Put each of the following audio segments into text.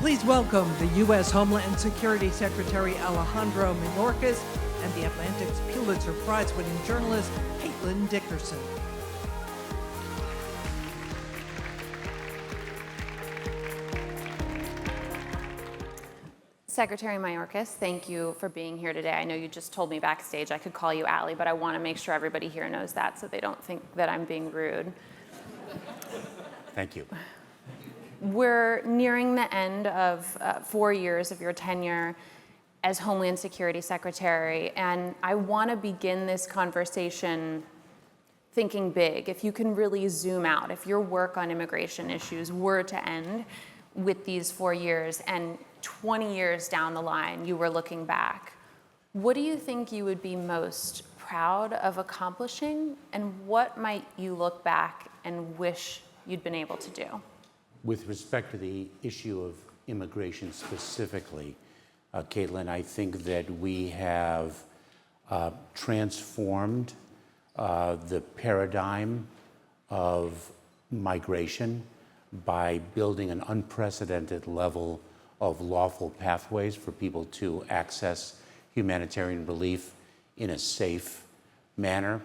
Please welcome the U.S. Homeland Security Secretary Alejandro Mayorkas and the Atlantic's Pulitzer Prize-winning journalist Caitlin Dickerson. Secretary Mayorkas, thank you for being here today. I know you just told me backstage I could call you Allie, but I want to make sure everybody here knows that so they don't think that I'm being rude. Thank you. We're nearing the end of 4 years of your tenure as Homeland Security Secretary, and I want to begin this conversation thinking big. If you can really zoom out, if your work on immigration issues were to end with these 4 years and 20 years down the line, you were looking back, what do you think you would be most proud of accomplishing, and what might you look back and wish you'd been able to do? With respect to the issue of immigration specifically, Caitlin, I think that we have transformed the paradigm of migration by building an unprecedented level of lawful pathways for people to access humanitarian relief in a safe manner.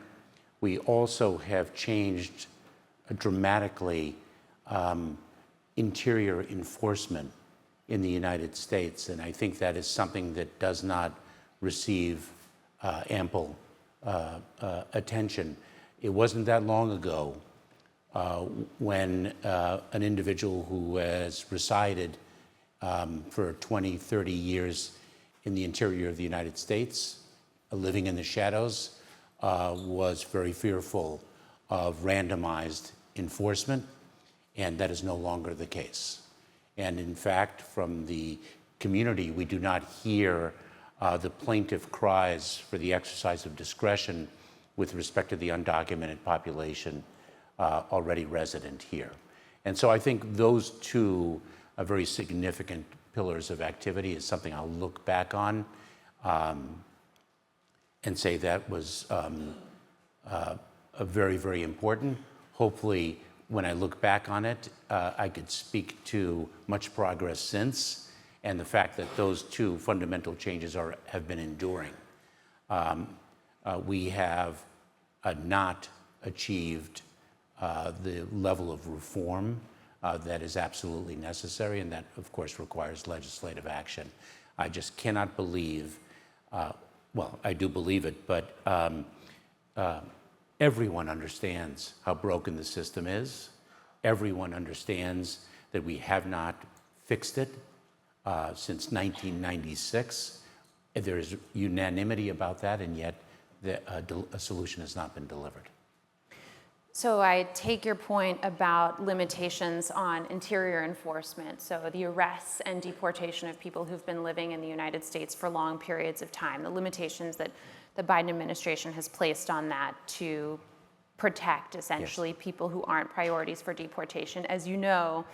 We also have changed dramatically interior enforcement in the United States, and I think that is something that does not receive ample attention. It wasn't that long ago when an individual who has resided for 20, 30 years in the interior of the United States, living in the shadows, was very fearful of randomized enforcement, and that is no longer the case. And in fact, from the community, we do not hear the plaintive cries for the exercise of discretion with respect to the undocumented population already resident here. And so I think those two very significant pillars of activity is something I'll look back on and say that was very, very important. Hopefully, when I look back on it, I could speak to much progress since, and the fact that those two fundamental changes have been enduring. We have not achieved the level of reform that is absolutely necessary, and that, of course, requires legislative action. I just cannot believe, well, I do believe it, but everyone understands how broken the system is. Everyone understands that we have not fixed it since 1996. There is unanimity about that, and yet a solution has not been delivered. So I take your point about limitations on interior enforcement, so the arrests and deportation of people who've been living in the United States for long periods of time, the limitations that the Biden administration has placed on that to protect, essentially, yes, people who aren't priorities for deportation. As you know,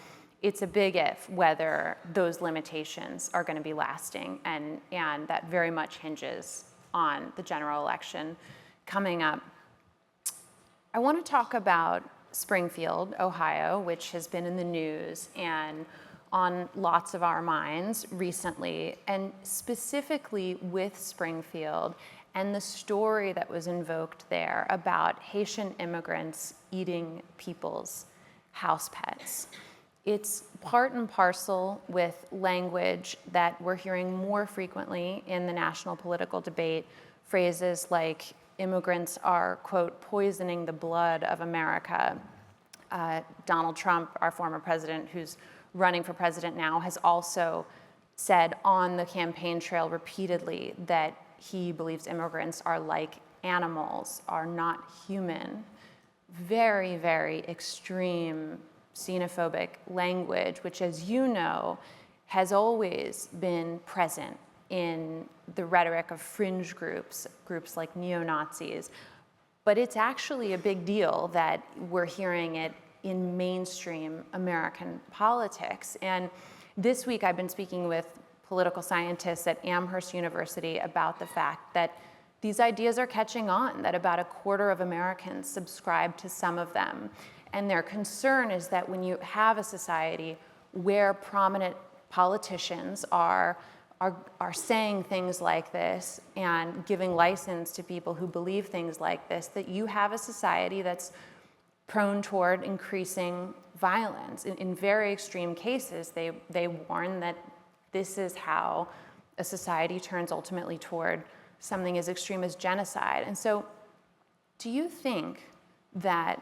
it's a big if whether those limitations are going to be lasting, and that very much hinges on the general election coming up. I want to talk about Springfield, Ohio, which has been in the news and on lots of our minds recently, and specifically with Springfield and the story that was invoked there about Haitian immigrants eating people's house pets. It's part and parcel with language that we're hearing more frequently in the national political debate, phrases like immigrants are, quote, poisoning the blood of America. Donald Trump, our former president, who's running for president now, has also said on the campaign trail repeatedly that he believes immigrants are like animals, are not human. Very, very extreme xenophobic language, which, as you know, has always been present in the rhetoric of fringe groups like neo-Nazis. But it's actually a big deal that we're hearing it in mainstream American politics. And this week I've been speaking with political scientists at Amherst University about the fact that these ideas are catching on, that about a quarter of Americans subscribe to some of them. And their concern is that when you have a society where prominent politicians are saying things like this and giving license to people who believe things like this, that you have a society that's prone toward increasing violence. In very extreme cases, they warn that this is how a society turns ultimately toward something as extreme as genocide. And so, do you think that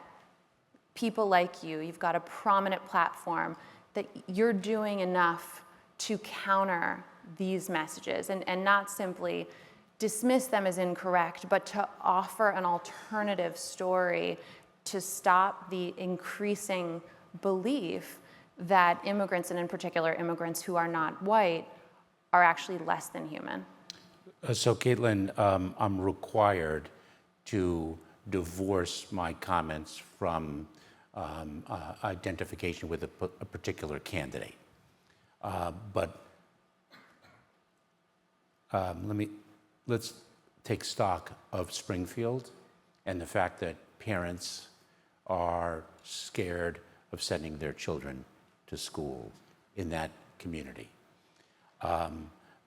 people like you've got a prominent platform, that you're doing enough to counter these messages and not simply dismiss them as incorrect, but to offer an alternative story to stop the increasing belief that immigrants, and in particular immigrants who are not white, are actually less than human? So, Caitlin, I'm required to divorce my comments from identification with a particular candidate. But let's take stock of Springfield and the fact that parents are scared of sending their children to school in that community.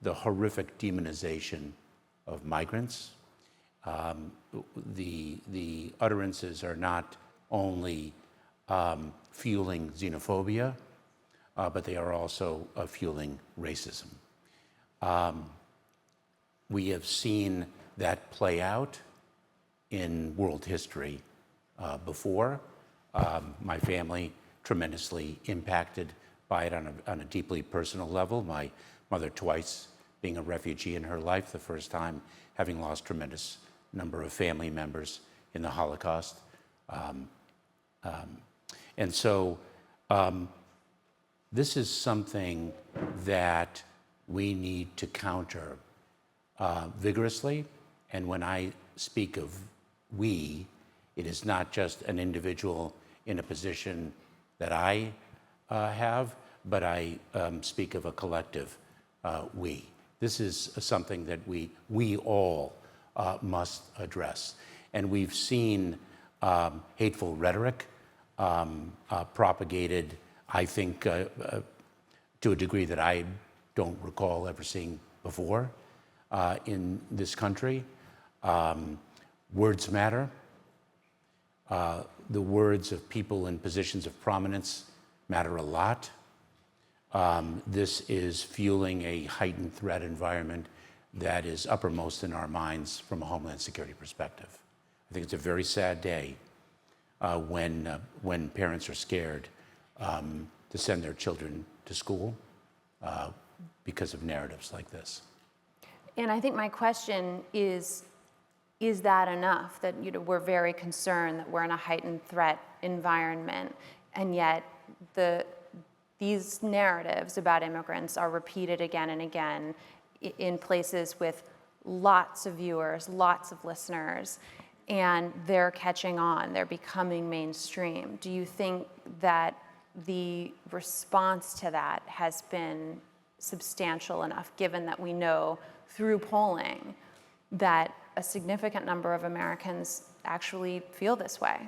The horrific demonization of migrants. The utterances are not only fueling xenophobia, but they are also fueling racism. We have seen that play out in world history before. My family tremendously impacted by it on a deeply personal level. My mother twice being a refugee in her life, the first time having lost tremendous number of family members in the Holocaust. And so this is something that we need to counter vigorously. And when I speak of we, it is not just an individual in a position that I have, but I speak of a collective we. This is something that we all must address. And we've seen hateful rhetoric propagated, I think, to a degree that I don't recall ever seeing before in this country. Words matter. The words of people in positions of prominence matter a lot. This is fueling a heightened threat environment that is uppermost in our minds from a Homeland Security perspective. I think it's a very sad day when parents are scared to send their children to school because of narratives like this. And I think my question is that enough? That we're very concerned that we're in a heightened threat environment, and yet these narratives about immigrants are repeated again and again in places with lots of viewers, lots of listeners, and they're catching on, they're becoming mainstream. Do you think that the response to that has been substantial enough, given that we know through polling that a significant number of Americans actually feel this way?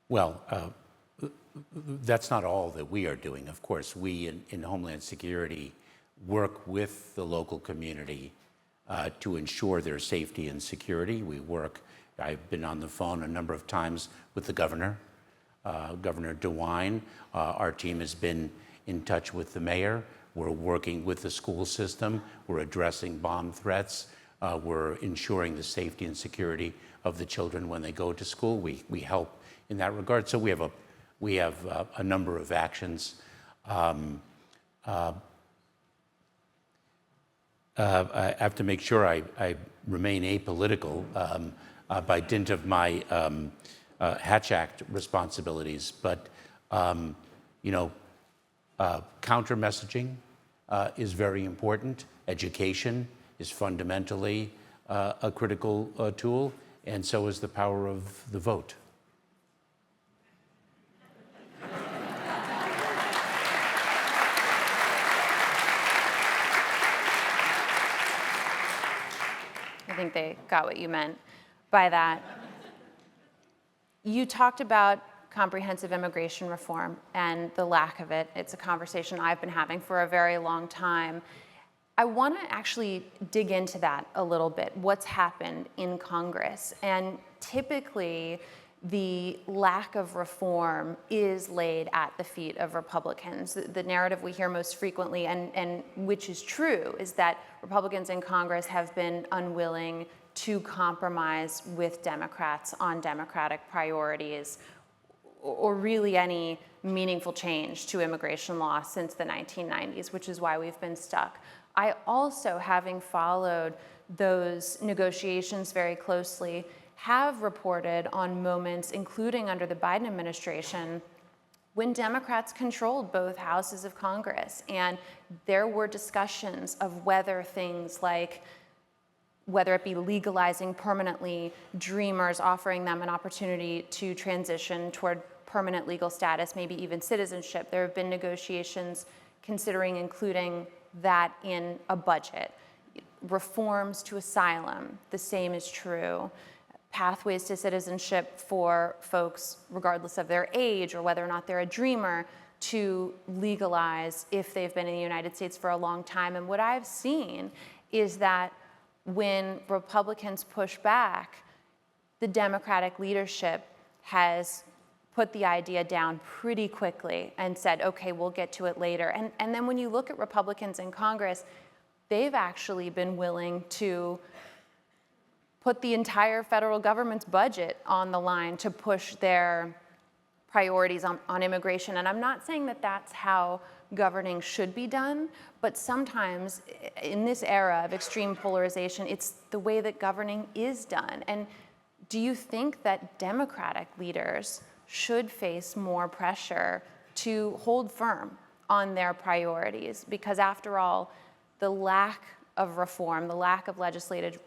Well, that's not all that we are doing. Of course, we in Homeland Security work with the local community to ensure their safety and security. I've been on the phone a number of times with the governor, Governor DeWine. Our team has been in touch with the mayor. We're working with the school system. We're addressing bomb threats. We're ensuring the safety and security of the children when they go to school. We help in that regard. So we have a number of actions. I have to make sure I remain apolitical by dint of my Hatch Act responsibilities. But counter messaging is very important. Education is fundamentally a critical tool, and so is the power of the vote. I think they got what you meant by that. You talked about comprehensive immigration reform and the lack of it. It's a conversation I've been having for a very long time. I want to actually dig into that a little bit, what's happened in Congress. And typically, the lack of reform is laid at the feet of Republicans. The narrative we hear most frequently, and which is true, is that Republicans in Congress have been unwilling to compromise with Democrats on Democratic priorities or really any meaningful change to immigration law since the 1990s, which is why we've been stuck. I also, having followed those negotiations very closely, have reported on moments, including under the Biden administration, when Democrats controlled both houses of Congress. And there were discussions of whether things like, whether it be legalizing permanently Dreamers, offering them an opportunity to transition toward permanent legal status, maybe even citizenship. There have been negotiations considering including that in a budget. Reforms to asylum, the same is true. Pathways to citizenship for folks, regardless of their age or whether or not they're a Dreamer, to legalize if they've been in the United States for a long time. And what I've seen is that when Republicans push back, the Democratic leadership has put the idea down pretty quickly and said, okay, we'll get to it later. And then when you look at Republicans in Congress, they've actually been willing to put the entire federal government's budget on the line to push their priorities on immigration. And I'm not saying that that's how governing should be done, but sometimes in this era of extreme polarization, it's the way that governing is done. And do you think that Democratic leaders should face more pressure to hold firm on their priorities? Because after all, the lack of reform, the lack of legislative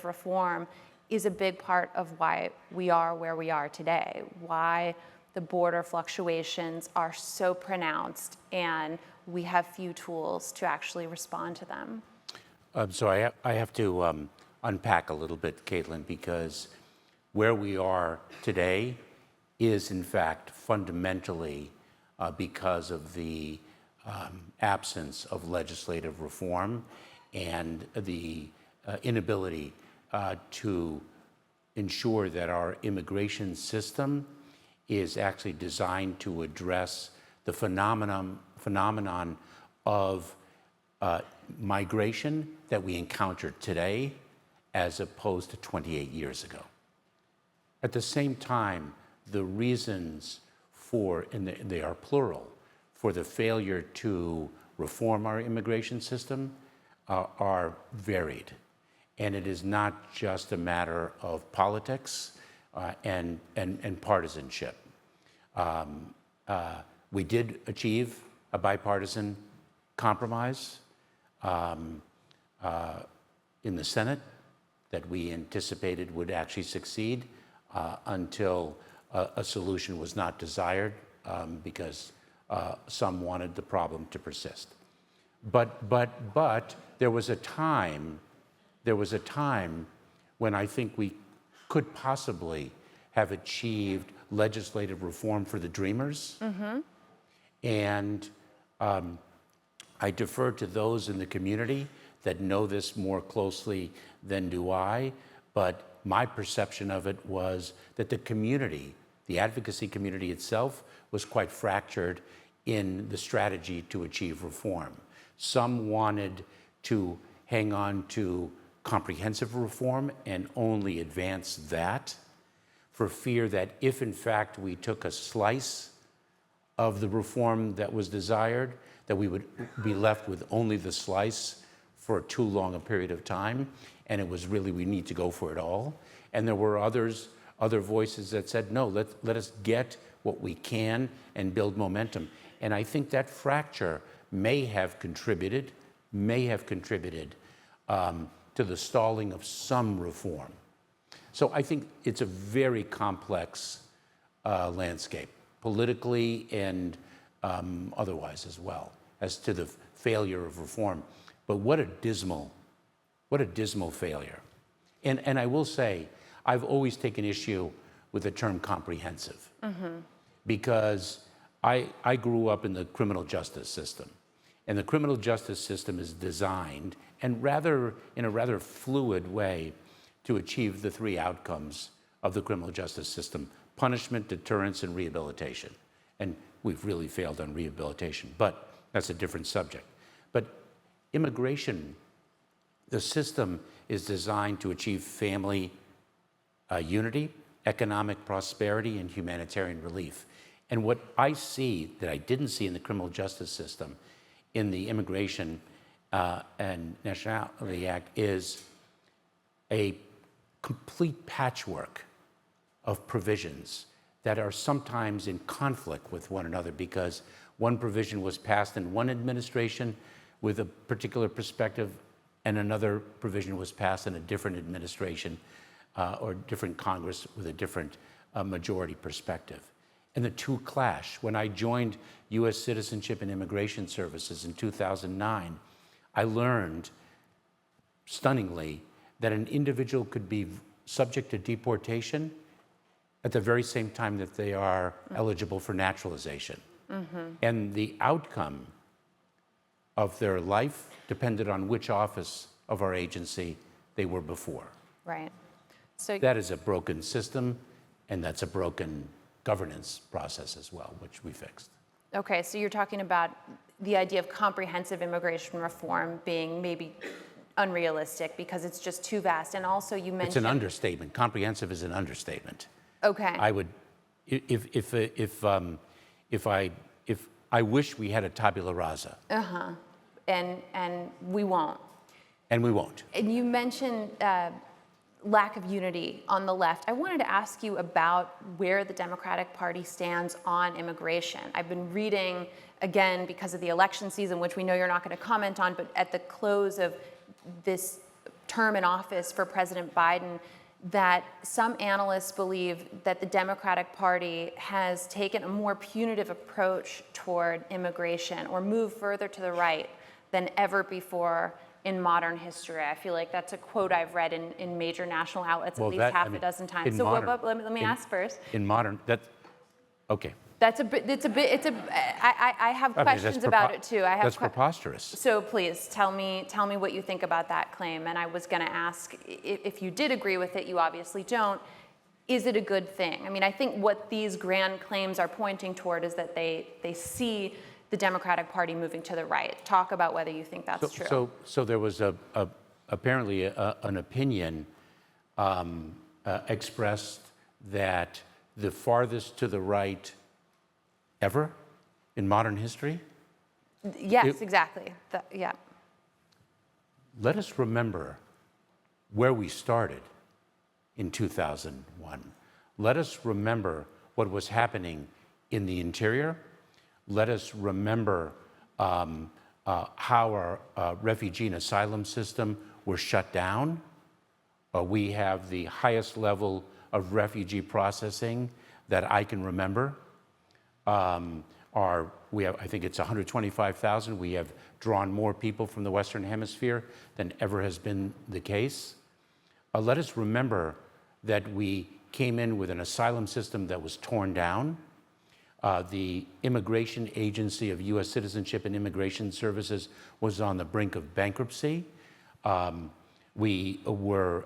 reform is a big part of why we are where we are today, why the border fluctuations are so pronounced and we have few tools to actually respond to them. So I have to unpack a little bit, Caitlin, because where we are today is in fact fundamentally because of the absence of legislative reform and the inability to ensure that our immigration system is actually designed to address the phenomenon of migration that we encounter today as opposed to 28 years ago. At the same time, the reasons for, and they are plural, for the failure to reform our immigration system are varied. And it is not just a matter of politics and partisanship. We did achieve a bipartisan compromise in the Senate that we anticipated would actually succeed until a solution was not desired because some wanted the problem to persist. But there was a time when I think we could possibly have achieved legislative reform for the Dreamers. Mm-hmm. And I defer to those in the community that know this more closely than do I, but my perception of it was that the community, the advocacy community itself, was quite fractured in the strategy to achieve reform. Some wanted to hang on to comprehensive reform and only advance that for fear that if in fact we took a slice of the reform that was desired, that we would be left with only the slice for too long a period of time, and it was really, we need to go for it all. And there were other voices that said, no, let us get what we can and build momentum. And I think that fracture may have contributed to the stalling of some reform. So I think it's a very complex landscape, politically and otherwise as well, as to the failure of reform. But what a dismal failure. And I will say, I've always taken issue with the term comprehensive. Because I grew up in the criminal justice system. And the criminal justice system is designed, and in a rather fluid way, to achieve the three outcomes of the criminal justice system: punishment, deterrence, and rehabilitation. And we've really failed on rehabilitation, but that's a different subject. But immigration, the system is designed to achieve family unity, economic prosperity, and humanitarian relief. And what I see that I didn't see in the criminal justice system, in the Immigration and Nationality Act, is a complete patchwork of provisions that are sometimes in conflict with one another, because one provision was passed in one administration with a particular perspective, and another provision was passed in a different administration or different Congress with a different majority perspective. And the two clash. When I joined U.S. Citizenship and Immigration Services in 2009, I learned, stunningly, that an individual could be subject to deportation at the very same time that they are eligible for naturalization. And the outcome of their life depended on which office of our agency they were before. Right. So that is a broken system, and that's a broken governance process as well, which we fixed. Okay, so you're talking about the idea of comprehensive immigration reform being maybe unrealistic because it's just too vast, and also you mentioned— It's an understatement. Comprehensive is an understatement. Okay. I would, if I wish we had a tabula rasa. And we won't. And we won't. And you mentioned lack of unity on the left. I wanted to ask you about where the Democratic Party stands on immigration. I've been reading, again, because of the election season, which we know you're not going to comment on, but at the close of this term in office for President Biden, that some analysts believe that the Democratic Party has taken a more punitive approach toward immigration, or moved further to the right than ever before in modern history. I feel like that's a quote I've read in major national outlets at least half a dozen times. So let me ask first. In modern, okay. I have questions about it too. That's preposterous. So please tell me what you think about that claim. And I was going to ask if you did agree with it. You obviously don't. Is it a good thing? I mean, I think what these grand claims are pointing toward is that they see the Democratic Party moving to the right. Talk about whether you think that's true. So there was apparently an opinion expressed that the farthest to the right ever in modern history? Yes, exactly. Yeah. Let us remember where we started in 2001. Let us remember what was happening in the interior. Let us remember how our refugee and asylum system were shut down. We have the highest level of refugee processing that I can remember. We have, I think it's 125,000. We have drawn more people from the Western Hemisphere than ever has been the case. Let us remember that we came in with an asylum system that was torn down. The Immigration Agency of U.S. Citizenship and Immigration Services was on the brink of bankruptcy. We were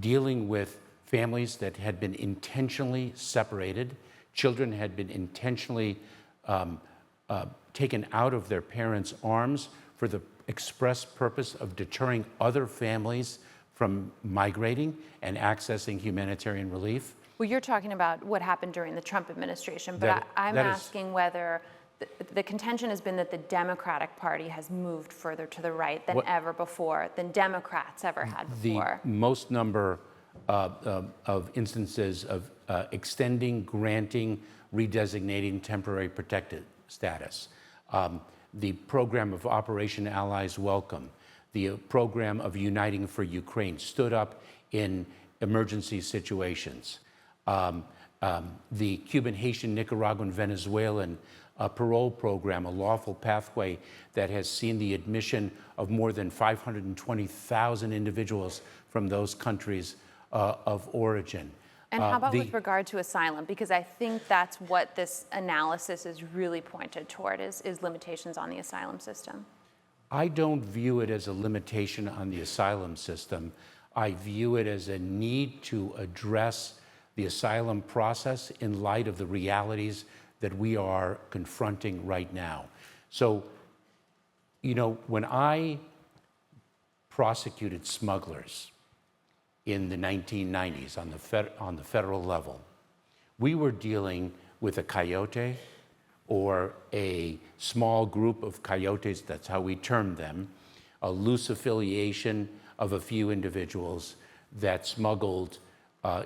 dealing with families that had been intentionally separated. Children had been intentionally taken out of their parents' arms for the express purpose of deterring other families from migrating and accessing humanitarian relief. Well, you're talking about what happened during the Trump administration, but I'm asking whether the contention has been that the Democratic Party has moved further to the right than ever before, than Democrats ever had before. The most number of instances of extending, granting, redesignating temporary protected status. The program of Operation Allies Welcome, the program of Uniting for Ukraine stood up in emergency situations. The Cuban, Haitian, Nicaraguan, Venezuelan parole program, a lawful pathway that has seen the admission of more than 520,000 individuals from those countries of origin. And how about with regard to asylum? Because I think that's what this analysis is really pointed toward, is limitations on the asylum system. I don't view it as a limitation on the asylum system. I view it as a need to address the asylum process in light of the realities that we are confronting right now. So, you know, when I prosecuted smugglers in the 1990s on the federal level, we were dealing with a coyote or a small group of coyotes, that's how we termed them, a loose affiliation of a few individuals that smuggled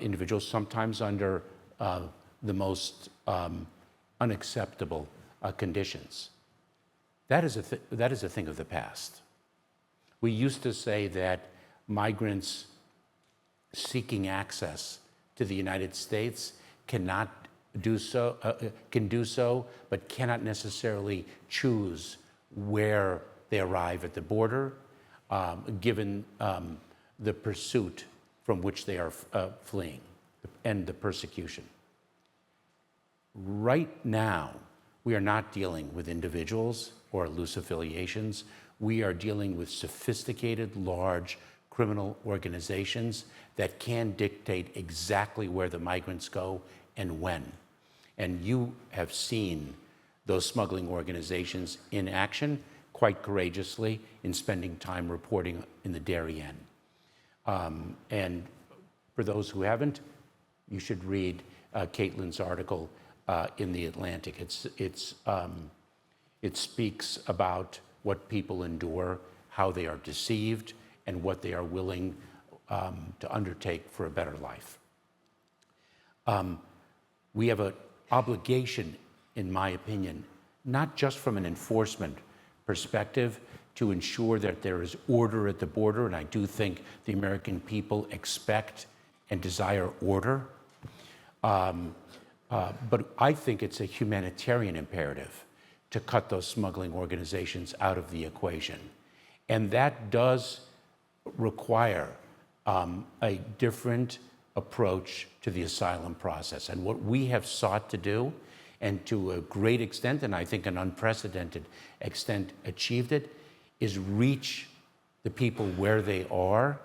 individuals, sometimes under the most unacceptable conditions. That is a thing of the past. We used to say that migrants seeking access to the United States can do so, but cannot necessarily choose where they arrive at the border, given the pursuit from which they are fleeing and the persecution. Right now, we are not dealing with individuals or loose affiliations. We are dealing with sophisticated, large criminal organizations that can dictate exactly where the migrants go and when. And you have seen those smuggling organizations in action quite courageously in spending time reporting in the Darien. And for those who haven't, you should read Caitlin's article in The Atlantic. It speaks about what people endure, how they are deceived, and what they are willing to undertake for a better life. We have an obligation, in my opinion, not just from an enforcement perspective, to ensure that there is order at the border, and I do think the American people expect and desire order, but I think it's a humanitarian imperative to cut those smuggling organizations out of the equation. And that does require a different approach to the asylum process. And what we have sought to do, and to a great extent, and I think an unprecedented extent achieved it, is reach the people where they are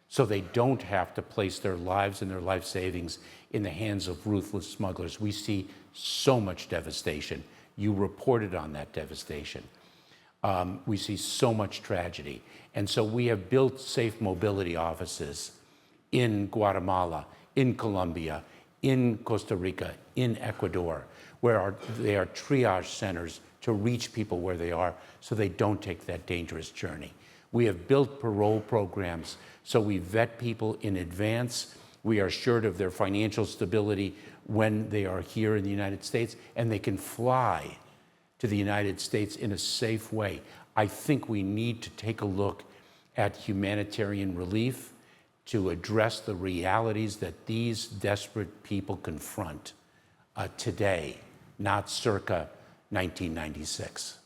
so they don't have to place their lives and their life savings in the hands of ruthless smugglers. We see so much devastation. You reported on that devastation. We see so much tragedy. And so we have built safe mobility offices in Guatemala, in Colombia, in Costa Rica, in Ecuador, where they are triage centers to reach people where they are so they don't take that dangerous journey. We have built parole programs so we vet people in advance. We are assured of their financial stability when they are here in the United States, and they can fly to the United States in a safe way. I think we need to take a look at humanitarian relief to address the realities that these desperate people confront today, not circa 1996.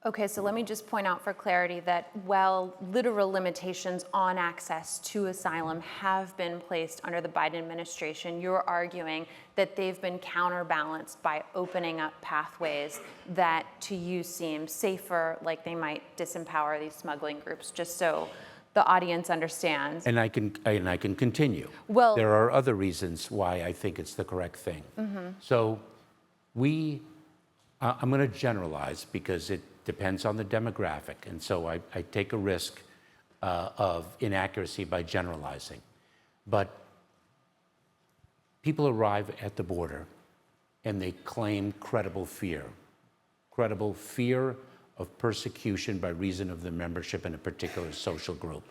Okay, so let me just point out for clarity that while literal limitations on access to asylum have been placed under the Biden administration, you're arguing that they've been counterbalanced by opening up pathways that to you seem safer, like they might disempower these smuggling groups, just so the audience understands. And I can continue. Well, there are other reasons why I think it's the correct thing. Mm-hmm. So I'm going to generalize because it depends on the demographic, and so I take a risk of inaccuracy by generalizing. But people arrive at the border and they claim credible fear of persecution by reason of their membership in a particular social group.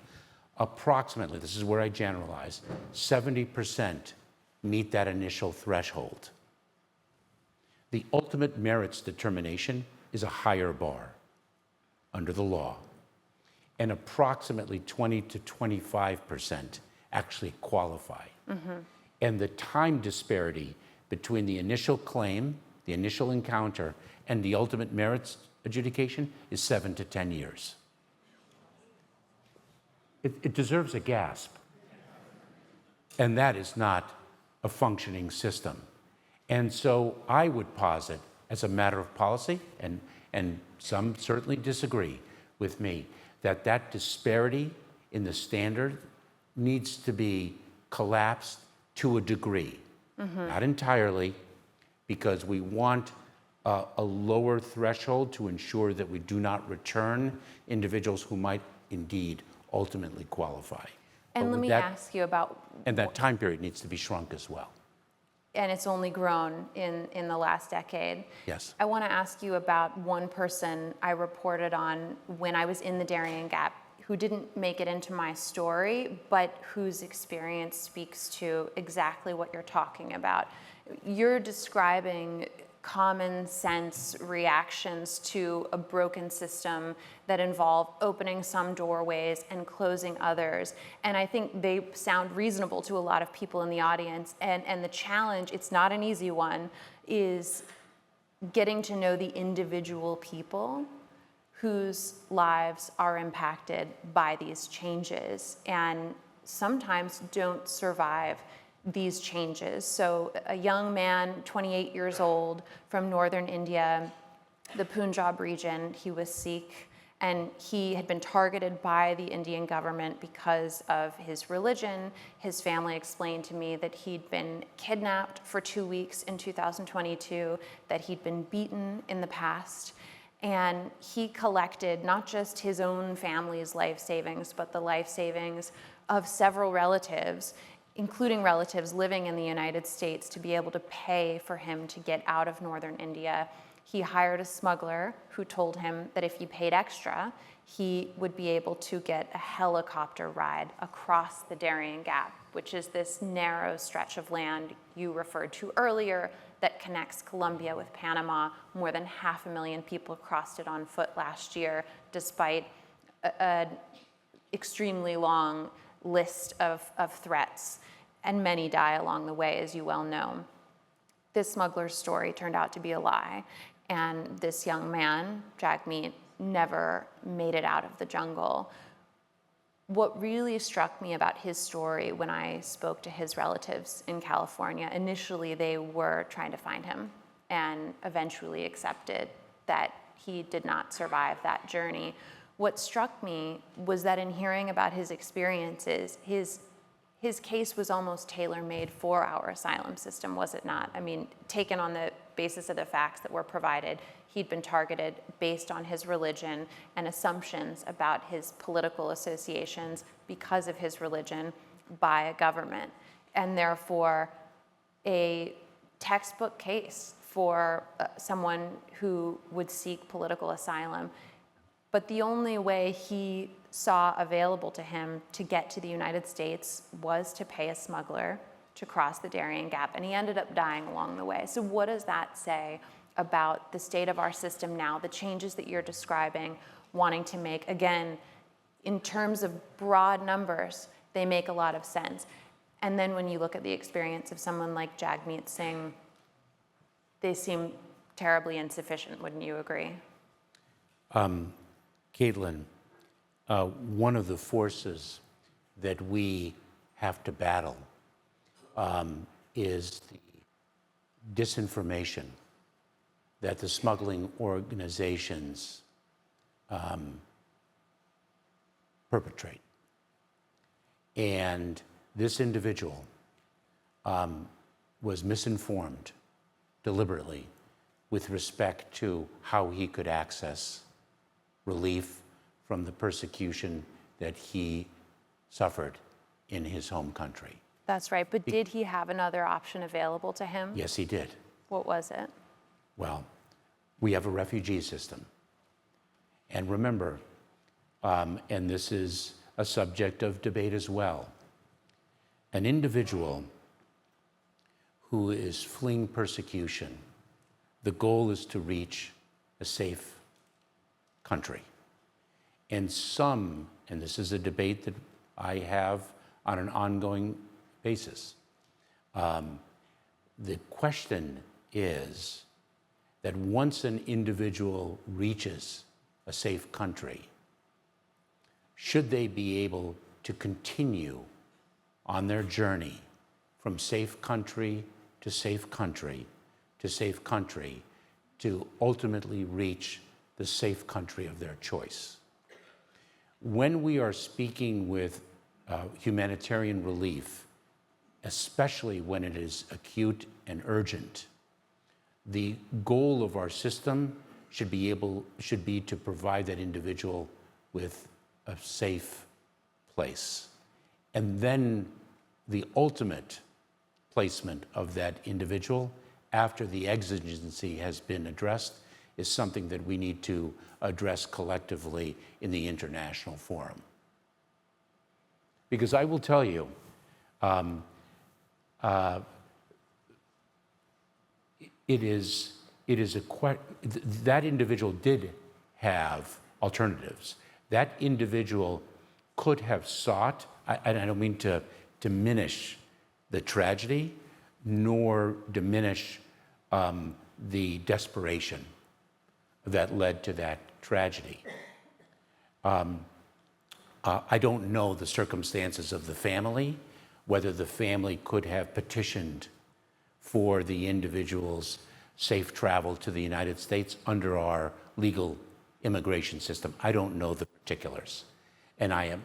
Approximately, this is where I generalize, 70% meet that initial threshold. The ultimate merits determination is a higher bar under the law, and approximately 20 to 25% actually qualify. Mm-hmm. And the time disparity between the initial claim, the initial encounter, and the ultimate merits adjudication is 7 to 10 years. It deserves a gasp. And that is not a functioning system. And so I would posit, as a matter of policy, and some certainly disagree with me, that disparity in the standard needs to be collapsed to a degree. Not entirely, because we want a lower threshold to ensure that we do not return individuals who might indeed ultimately qualify. And let me ask you about... And that time period needs to be shrunk as well. And it's only grown in the last decade. Yes. I want to ask you about one person I reported on when I was in the Darien Gap who didn't make it into my story, but whose experience speaks to exactly what you're talking about. You're describing common sense reactions to a broken system that involve opening some doorways and closing others. And I think they sound reasonable to a lot of people in the audience. And the challenge, it's not an easy one, is getting to know the individual people whose lives are impacted by these changes and sometimes don't survive these changes. So a young man, 28 years old, from northern India, the Punjab region, he was Sikh, and he had been targeted by the Indian government because of his religion. His family explained to me that he'd been kidnapped for 2 weeks in 2022, that he'd been beaten in the past, and he collected not just his own family's life savings, but the life savings of several relatives, including relatives living in the United States, to be able to pay for him to get out of northern India. He hired a smuggler who told him that if he paid extra, he would be able to get a helicopter ride across the Darien Gap, which is this narrow stretch of land you referred to earlier that connects Colombia with Panama. More than 500,000 people crossed it on foot last year, despite an extremely long list of threats, and many die along the way, as you well know. This smuggler's story turned out to be a lie, and this young man, Jagmeet, never made it out of the jungle. What really struck me about his story when I spoke to his relatives in California, initially they were trying to find him and eventually accepted that he did not survive that journey. What struck me was that in hearing about his experiences, his case was almost tailor-made for our asylum system, was it not? I mean, taken on the basis of the facts that were provided, he'd been targeted based on his religion and assumptions about his political associations because of his religion by a government, and therefore a textbook case for someone who would seek political asylum. But the only way he saw available to him to get to the United States was to pay a smuggler to cross the Darien Gap, and he ended up dying along the way. So what does that say about the state of our system now, the changes that you're describing, wanting to make? Again, in terms of broad numbers, they make a lot of sense. And then when you look at the experience of someone like Jagmeet Singh, they seem terribly insufficient, wouldn't you agree? Caitlin, one of the forces that we have to battle is the disinformation that the smuggling organizations perpetrate. And this individual was misinformed deliberately with respect to how he could access relief from the persecution that he suffered in his home country. That's right, but did he have another option available to him? Yes, he did. What was it? Well, we have a refugee system. And remember, and this is a subject of debate as well, an individual who is fleeing persecution, the goal is to reach a safe country. And some, and this is a debate that I have on an ongoing basis, the question is that once an individual reaches a safe country, should they be able to continue on their journey from safe country to safe country to safe country to ultimately reach the safe country of their choice. When we are speaking with humanitarian relief, especially when it is acute and urgent, the goal of our system should be to provide that individual with a safe place. And then the ultimate placement of that individual after the exigency has been addressed is something that we need to address collectively in the international forum. Because I will tell you, that individual did have alternatives. That individual could have sought, and I don't mean to diminish the tragedy, nor diminish the desperation that led to that tragedy. I don't know the circumstances of the family, whether the family could have petitioned for the individual's safe travel to the United States under our legal immigration system. I don't know the particulars, and I'm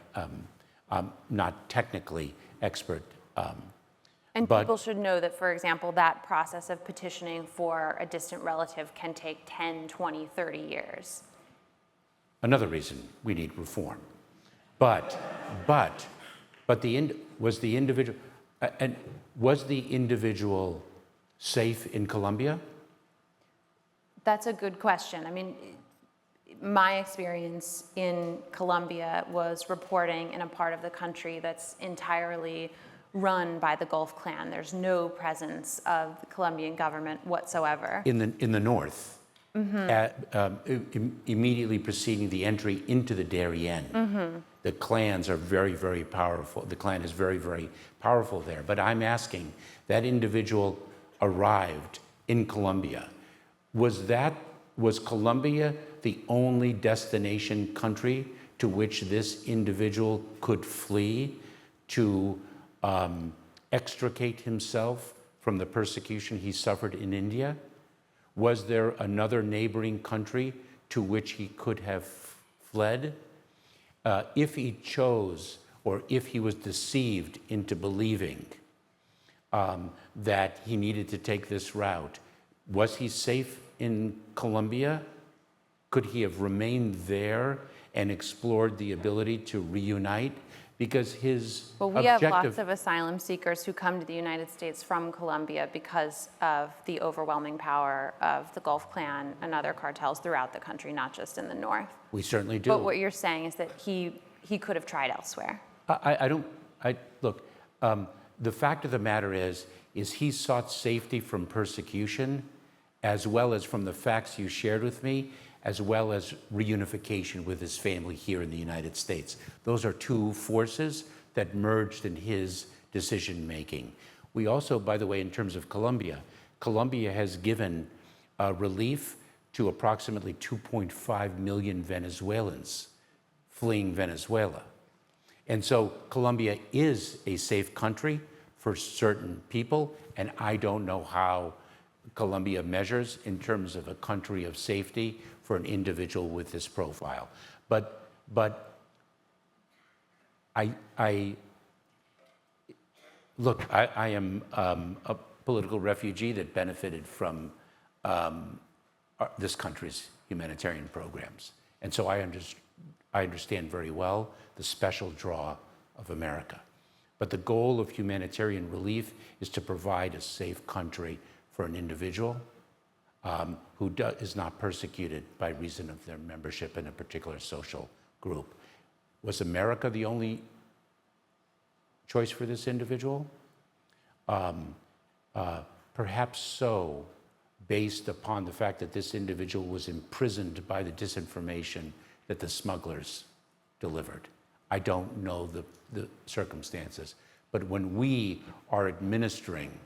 not technically expert. And people should know that, for example, that process of petitioning for a distant relative can take 10, 20, 30 years. Another reason we need reform. Was the individual safe in Colombia? That's a good question. I mean, my experience in Colombia was reporting in a part of the country that's entirely run by the Gulf Clan. There's no presence of the Colombian government whatsoever. In the north, immediately preceding the entry into the Darien, the clans are very, very powerful. The clan is very, very powerful there. But I'm asking, that individual arrived in Colombia. Was Colombia the only destination country to which this individual could flee to extricate himself from the persecution he suffered in India? Was there another neighboring country to which he could have fled? If he chose, or if he was deceived into believing that he needed to take this route, was he safe in Colombia? Could he have remained there and explored the ability to reunite? Because his Well, we have lots of asylum seekers who come to the United States from Colombia because of the overwhelming power of the Gulf Clan and other cartels throughout the country, not just in the north. We certainly do. But what you're saying is that he could have tried elsewhere. Look, the fact of the matter is he sought safety from persecution, as well as from the facts you shared with me, as well as reunification with his family here in the United States. Those are two forces that merged in his decision-making. We also, by the way, in terms of Colombia has given relief to approximately 2.5 million Venezuelans fleeing Venezuela. And so Colombia is a safe country for certain people, and I don't know how Colombia measures in terms of a country of safety for an individual with this profile. But I am a political refugee that benefited from this country's humanitarian programs. And so I understand very well the special draw of America. But the goal of humanitarian relief is to provide a safe country for an individual who is not persecuted by reason of their membership in a particular social group. Was America the only choice for this individual? Perhaps so, based upon the fact that this individual was imprisoned by the disinformation that the smugglers delivered. I don't know the circumstances. But when we are administering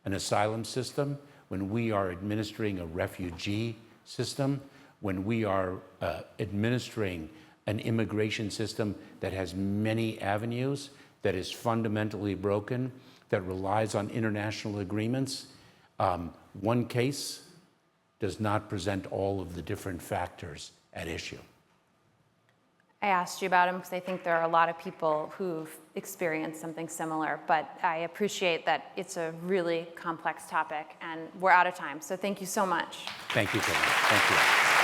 an asylum system, when we are administering a refugee system, when we are administering an immigration system that has many avenues, that is fundamentally broken, that relies on international agreements, one case does not present all of the different factors at issue. I asked you about them because I think there are a lot of people who've experienced something similar, but I appreciate that it's a really complex topic, and we're out of time. So thank you so much. Thank you, Caitlin. Thank you.